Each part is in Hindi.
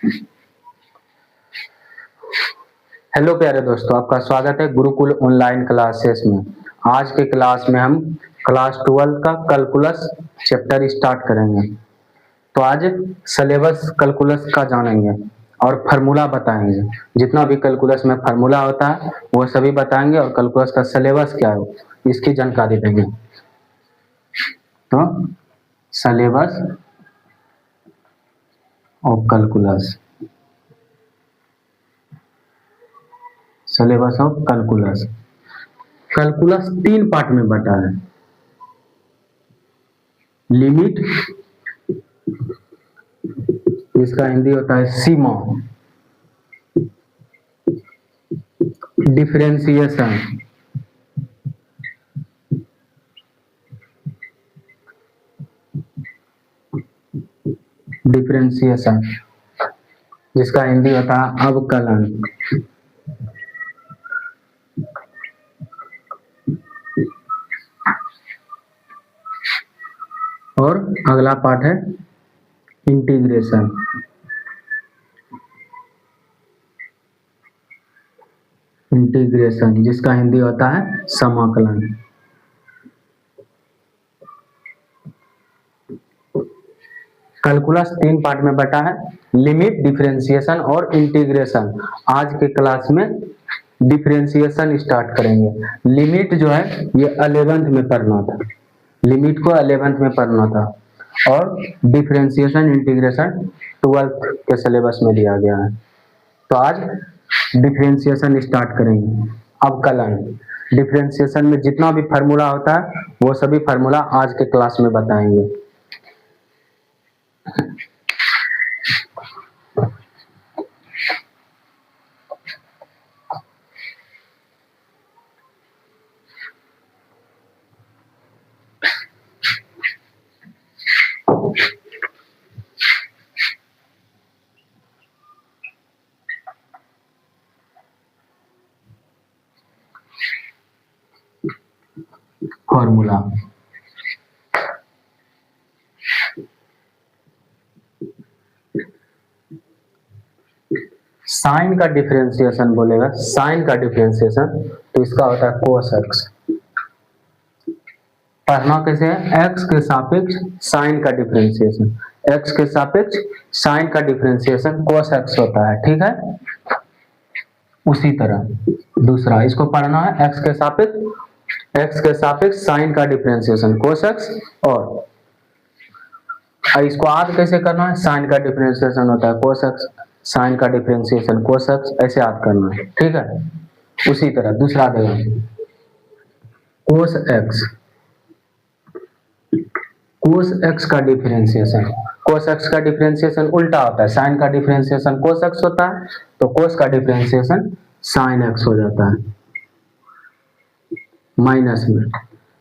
हेलो प्यारे दोस्तों, आपका स्वागत है गुरुकुल ऑनलाइन क्लासेस में। आज के क्लास में हम क्लास 12 का कैलकुलस चैप्टर स्टार्ट करेंगे। तो आज सिलेबस कैलकुलस का जानेंगे और फार्मूला बताएंगे। जितना भी कैलकुलस में फार्मूला होता है वो सभी बताएंगे और कैलकुलस का सिलेबस क्या है इसकी जानकारी देंगे। तो syllabus of calculus, syllabus of calculus. Calculus 3 part में बटा है। लिमिट, इसका हिंदी होता है सीमा। डिफरेंशिएशन, डिफरेंशिएशन जिसका हिंदी होता है अवकलन। और अगला पार्ट है इंटीग्रेशन। इंटीग्रेशन जिसका हिंदी होता है समाकलन। कैलकुलस 3 पार्ट में बटा है। लिमिट, डिफरेंशिएशन और इंटीग्रेशन। आज के क्लास में डिफरेंशिएशन स्टार्ट करेंगे। लिमिट जो है ये 11th में पढ़ना था, लिमिट को 11th में पढ़ना था। और डिफरेंशिएशन इंटीग्रेशन 12th के सिलेबस में दिया गया है। तो आज डिफरेंशिएशन स्टार्ट करेंगे। अवकलन, डिफरेंशिएशन में जितना भी फार्मूला होता है वो सभी फार्मूला आज के क्लास में बताएंगे। फॉर्मूला, साइन का डिफरेंशिएशन बोलेगा, साइन का डिफरेंशिएशन तो इसका होता है कोस एक्स। पढ़ना कैसे है? एक्स के सापेक्ष साइन का डिफरेंशिएशन, एक्स के सापेक्ष साइन का डिफरेंशिएशन कोस एक्स होता है। ठीक है, उसी तरह दूसरा इसको पढ़ना है एक्स के सापेक्ष साइन का डिफरेंशिएशन कोस एक्स। और इसको याद कैसे करना है? साइन का डिफरेंशिएशन होता है कोस एक्स, साइन का डिफरेंशिएशन कोस एक्स, ऐसे याद करना है। ठीक है, उसी तरह दूसरा देगा कोस एक्स, कोस एक्स का डिफरेंशिएशन। कोस एक्स का डिफरेंशिएशन उल्टा होता है, साइन का डिफरेंशिएशन कोस एक्स होता है तो कोस का डिफरेंशिएशन साइन एक्स हो जाता है। माइनस में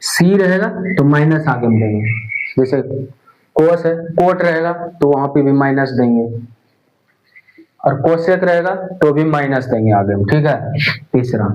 सी रहेगा तो माइनस आगे में देंगे, जैसे कोस है, कोट रहेगा तो वहां पे भी माइनस देंगे, और कोसेक रहेगा तो भी माइनस देंगे आगे में। ठीक है, तीसरा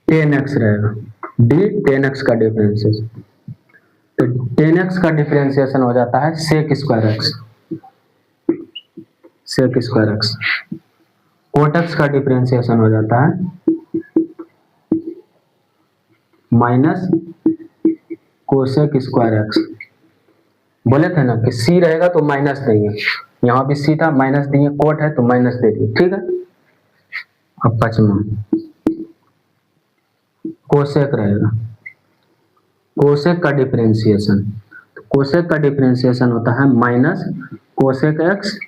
10x रहेगा, डी 10x का डिफरेंशिएशन, तो 10x का डिफरेंशिएशन हो जाता है sec square x, sec square x. Cot x का डिफरेंशिएशन हो जाता है माइनस कोसेक स्क्वायर एक्स। बोले थे ना कि सी रहेगा तो माइनस देंगे, यहाँ भी सी था माइनस दिए, कोट है तो माइनस दे दिए। ठीक है, अब पचमा कोसेक रहेगा, कोसेक का डिफरेंशिएशन, कोसेक का डिफरेंशिएशन होता है minus cosec x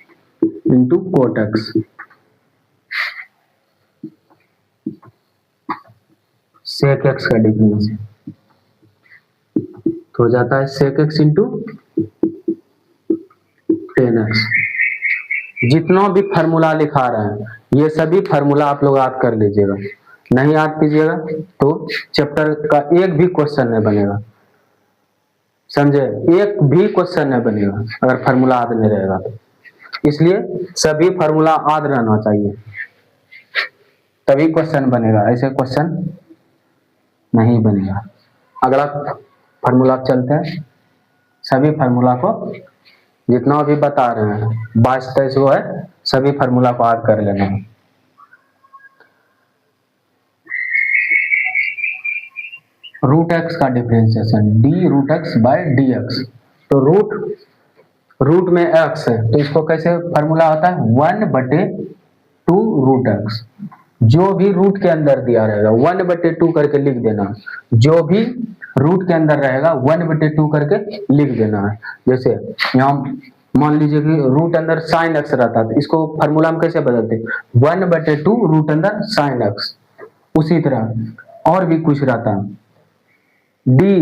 into cot x. Sec x का डिफरेंशिएशन तो हो जाता है सेक एक्स इंटू 10x। जितना भी फार्मूला लिखा रहे हैं ये सभी फार्मूला आप लोग याद कर लीजिएगा। नहीं याद कीजिएगा तो चैप्टर का एक भी क्वेश्चन नहीं बनेगा, समझे? एक भी क्वेश्चन नहीं बनेगा अगर फार्मूला याद नहीं रहेगा तो। इसलिए सभी फार्मूला याद रहना चाहिए तभी क्वेश्चन बनेगा, ऐसे क्वेश्चन नहीं बनेगा। अगला फार्मूला चलते हैं, सभी फार्मूला को जितना भी बता रहे हैं 22-23 वो है, सभी फार्मूला को याद कर लेना है। रूट एक्स का differentiation d root x by d x. तो रूट में एक्स है तो इसको कैसे फार्मूला होता है 1/2 रूट एक्स। जो भी रूट के अंदर दिया रहेगा 1/2 करके लिख देना, जो भी रूट के अंदर रहेगा 1/2 करके लिख देना है। जैसे यहाँ मान लीजिए कि रूट अंदर साइन एक्स रहता है तो इसको फार्मूला हम कैसे बदलते 1/2 रूट अंदर साइन एक्स। उसी तरह और भी कुछ रहता है, डी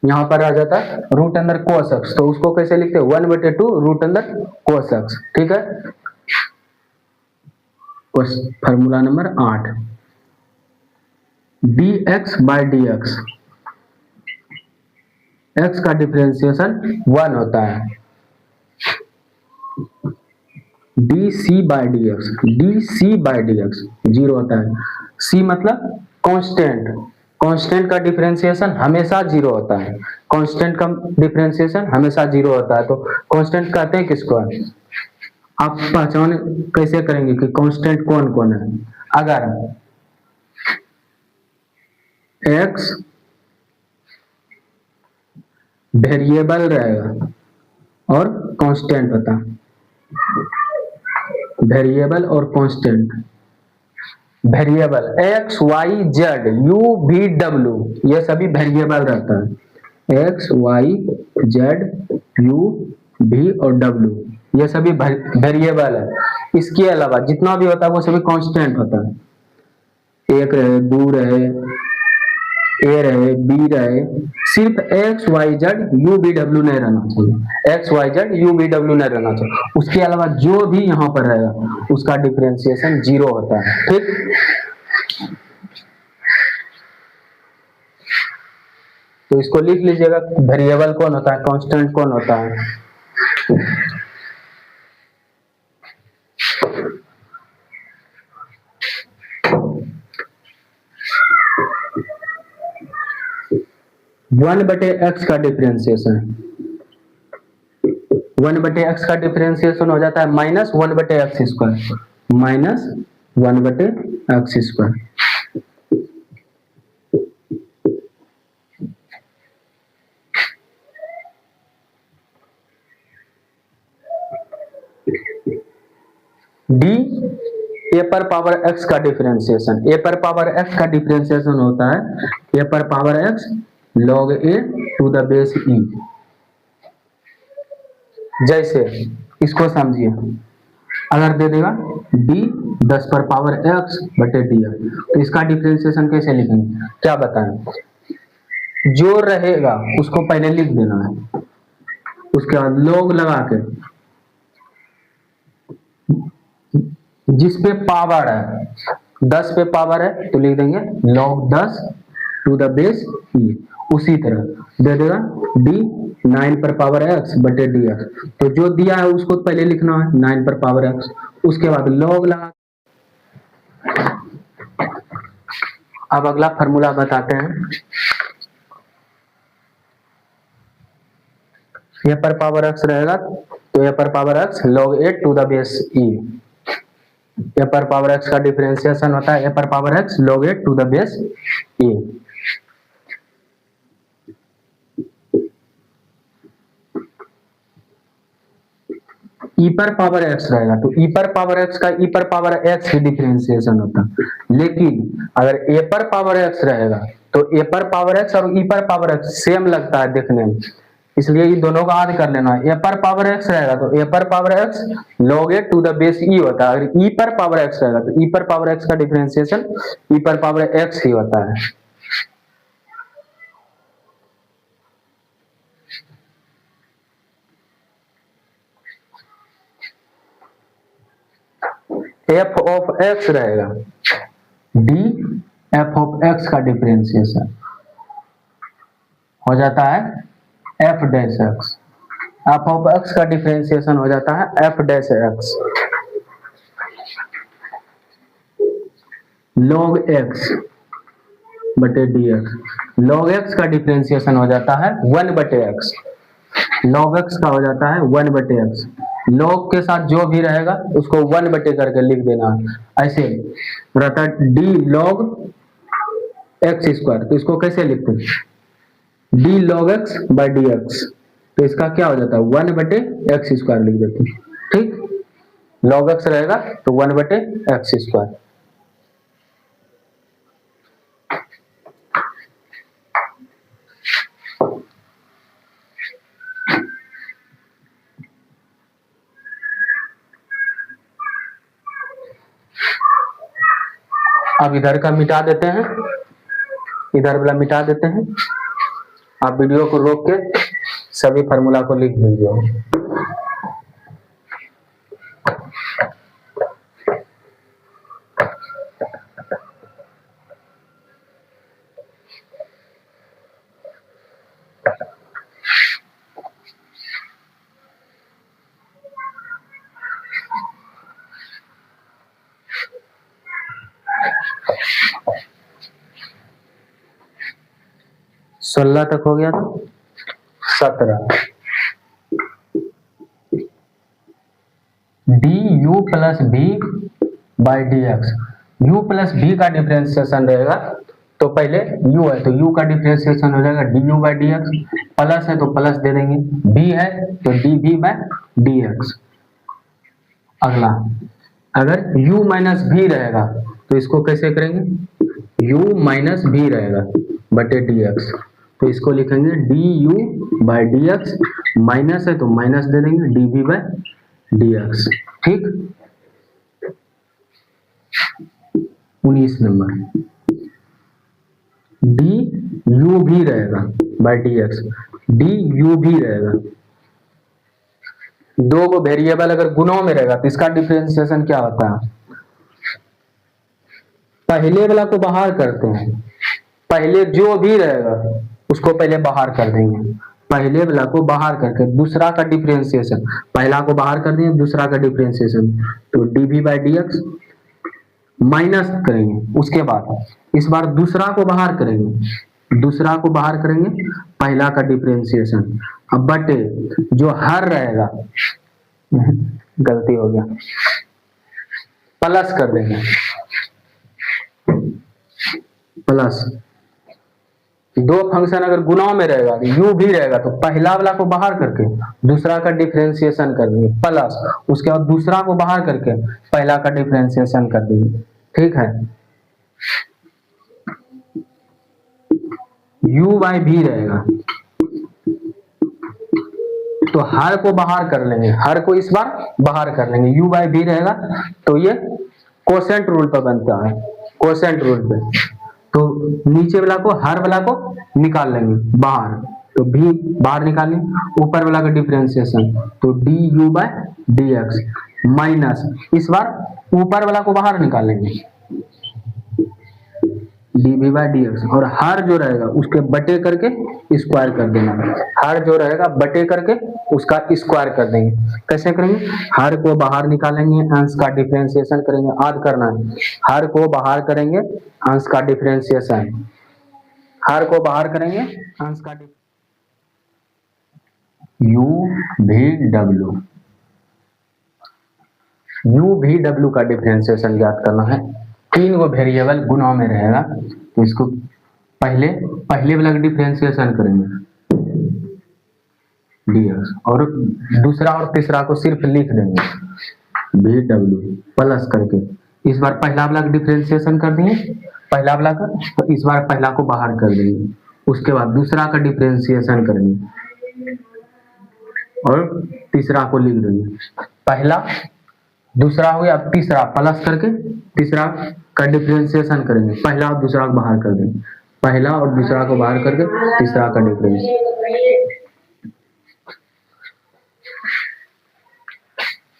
यहां पर आ जाता है रूट अंदर कोस एक्स, तो उसको कैसे लिखते हैं 1/2 रूट अंदर कोस एक्स। ठीक है, formula number 8 d x by d x, x का डिफरेंशिएशन 1 होता है, d c by d x, d c by d x 0 होता है। सी मतलब कांस्टेंट, कांस्टेंट का डिफरेंशिएशन हमेशा 0 होता है, कांस्टेंट का डिफरेंशिएशन हमेशा 0 होता है। तो कांस्टेंट कहते हैं किसको, आप पहचान कैसे करेंगे कि कांस्टेंट कौन कौन है। अगर x वेरिएबल रहेगा और कांस्टेंट होता, वेरिएबल और constant, variable x y z u v w ये सभी वेरिएबल रहता है, x y z u v और w ये सभी वेरिएबल है। इसके अलावा जितना भी होता है वो सभी कांस्टेंट होता है, एक रहे, दो रहे, ए रहे, बी रहे, सिर्फ x y z u b डब्ल्यू नहीं रहना चाहिए, x y z u b डब्ल्यू नहीं रहना चाहिए। उसके अलावा जो भी यहाँ पर रहेगा उसका डिफरेंशिएशन 0 होता है। ठीक, तो इसको लिख लीजिएगा, वेरिएबल कौन होता है, कांस्टेंट कौन होता है। वन बटे एक्स का डिफरेंशिएशन, 1/x का डिफरेंशिएशन हो जाता है -1/x², -1/x²। डी ए पर पावर x का डिफरेंशिएशन, ए पर पावर x का डिफरेंशिएशन होता है ए पर power x log a to the base e। जैसे इसको समझिए, अगर दे देगा d 10 पर पावर x बटे dx, तो इसका डिफरेंशिएशन कैसे लिखेंगे, क्या बताएं। जो रहेगा उसको पहले लिख देना है, उसके बाद log लगा के जिस पे पावर है 10 पे पावर है तो लिख देंगे log 10 to the base e। उसी तरह दे देगा d 9 पर पावर x बटे dx, तो जो दिया है उसको पहले लिखना है 9 पर पावर x, उसके बाद log लगा। अब अगला फार्मूला बताते हैं, a पर पावर x रहेगा तो a पर power x log a to the base e, a पर पावर x का डिफरेंशिएशन होता है a पर power x log a to the base e। e पर पावर x रहेगा तो e पर पावर x का e पर पावर x ही डिफरेंशिएशन होता है। लेकिन अगर a पर पावर x रहेगा तो a पर पावर x और e पर पावर x सेम लगता है देखने में, इसलिए ये दोनों का याद कर लेना है। a पर पावर x रहेगा तो a पर power x log a to the base e होता है, अगर e पर पावर x रहेगा तो e पर पावर x का डिफरेंशिएशन e पर पावर x ही होता है। f ऑफ x रहेगा d f ऑफ x का डिफरेंशिएशन हो जाता है f dash x, f of x का डिफरेंशिएशन हो जाता है f dash x log x बटे dx, log x का डिफरेंशिएशन हो जाता है 1/x, log x का हो जाता है 1/x। log के साथ जो भी रहेगा उसको 1 करके लिख देना है। ऐसे रहता है d log x स्क्वायर, तो इसको कैसे लिखते हैं, d log x by dx, तो इसका क्या हो जाता है 1/x स्क्वायर लिख देते हैं। ठीक, log x रहेगा तो 1/x स्क्वायर। अब इधर का मिटा देते हैं, इधर वाला मिटा देते हैं। आप वीडियो को रोक के सभी फार्मूला को लिख दीजिए। सोलह तक हो गया था, 17 डी यू प्लस भी by d x. You plus भी का डिफ्रेंसिएशन रहेगा, तो पहले u है तो u का डिफ्रेंसिएशन हो जाएगा D you by d x, plus है तो प्लस दे देंगे, b है तो डी भी बाई डी एक्स। अगला अगर u माइनस भी रहेगा तो इसको कैसे करेंगे, u माइनस भी रहेगा बटे डी एक्स, तो इसको लिखेंगे D you by d x, minus है तो माइनस दे देंगे डी भी बाई डी एक्स। ठीक, 19 नंबर डी यू भी रहेगा by d x, D you भी रहेगा। दो को वेरिएबल अगर गुणों में रहेगा तो इसका डिफरेंशिएशन क्या होता है, पहले वाला को बाहर करते हैं, पहले जो भी रहेगा उसको पहले बाहर कर देंगे, पहले वाला को बाहर करके दूसरा का डिफरेंशिएशन, पहला को बाहर कर देंगे दूसरा का डिफरेंशिएशन, तो डी भी बाई डी एक्स माइनस करेंगे। उसके बाद इस बार दूसरा को बाहर करेंगे, दूसरा को बाहर करेंगे पहला का डिफरेंशिएशन, अब बटे जो हर रहेगा गलती हो गया प्लस कर देंगे, प्लस दो फंक्शन अगर गुणाओं में रहेगा u भी रहेगा तो पहला वाला को बाहर करके दूसरा का डिफरेंशिएशन कर देंगे प्लस, उसके बाद दूसरा को बाहर करके पहला का डिफरेंशिएशन कर देंगे। ठीक है, u बाई भी रहेगा तो हर को बाहर कर लेंगे, हर को इस बार बाहर कर लेंगे, u बाई भी रहेगा तो ये कोसेंट रूल पर बनता है, कोसेंट रूल पे, तो नीचे वाला को हर वाला को निकाल लेंगे बाहर, तो भी बाहर निकालें, ऊपर वाला का डिफरेंशिएशन तो D you by d x minus, इस बार ऊपर वाला को बाहर निकालेंगे डी भी बाई डी एक्स, और हर जो रहेगा उसके बटे करके स्क्वायर कर देना, हर जो रहेगा बटे करके उसका स्क्वायर कर देंगे। कैसे करेंगे, हर को बाहर निकालेंगे अंश का डिफरेंशिएशन करेंगे, आद करना है, हर को बाहर करेंगे अंश का डिफरेंशिएशन, हर को बाहर करेंगे अंश का u भी w, u भी w का डिफरेंशिएशन ज्ञात करना है। तीन को वेरिएबल गुणों में रहेगा तो इसको पहले वाला का डिफरेंशिएशन करेंगे dx, और दूसरा और तीसरा को सिर्फ लिख देंगे vw प्लस करके, इस बार पहला वाला का डिफरेंशिएशन कर देंगे पहला वाला का, तो इस बार पहला को बाहर कर देंगे, उसके बाद दूसरा का डिफरेंशिएशन करेंगे और तीसरा को लिख देंगे, पहला दूसरा हो गया, तीसरा प्लस करके तीसरा का डिफरेंशिएशन करेंगे, पहला और दूसरा को बाहर कर देंगे, पहला और दूसरा को बाहर करके तीसरा का difference.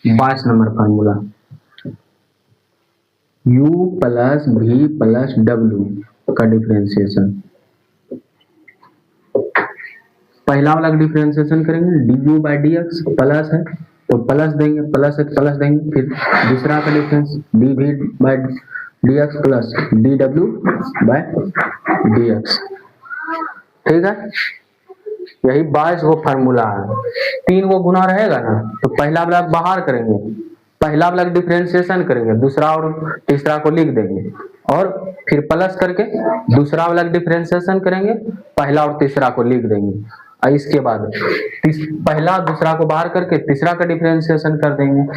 22 number formula u plus भी प्लस w का डिफरेंशिएशन, पहला वाला का डिफरेंशिएशन करेंगे D you by d x, plus है तो प्लस देंगे, प्लस है तो प्लस देंगे, फिर दूसरा का डिफरेंस डी भी by d x plus D W by d x. ठीक है, यही 22 वो फार्मूला है। 3 वो गुना रहेगा ना, तो पहला वाला बाहर करेंगे, पहला वाला डिफरेंशिएशन करेंगे, दूसरा और तीसरा को लिख देंगे, और फिर प्लस करके दूसरा वाला डिफरेंशिएशन करेंगे, पहला और तीसरा को लिख देंगे, और इसके बाद पहला दूसरा को बाहर करके तीसरा का डिफरेंशिएशन कर देंगे।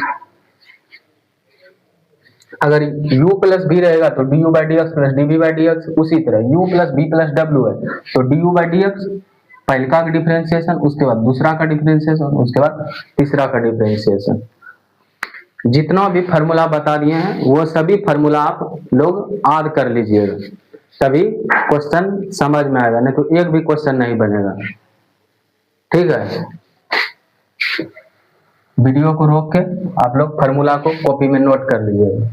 अगर u प्लस बी रहेगा तो du by d x plus dv by d x, उसी तरह u plus b plus w है तो du बाई डी एक्स, पहले का डिफरेंशिएशन, उसके बाद दूसरा का डिफरेंशिएशन, उसके बाद तीसरा का डिफरेंशिएशन। जितना भी फार्मूला बता दिए हैं वो सभी फार्मूला आप लोग याद कर लीजिएगा, तभी क्वेश्चन समझ में आएगा, नहीं तो एक भी क्वेश्चन नहीं बनेगा। ठीक है, वीडियो को रोक के आप लोग फार्मूला को कॉपी में नोट कर लीजिएगा।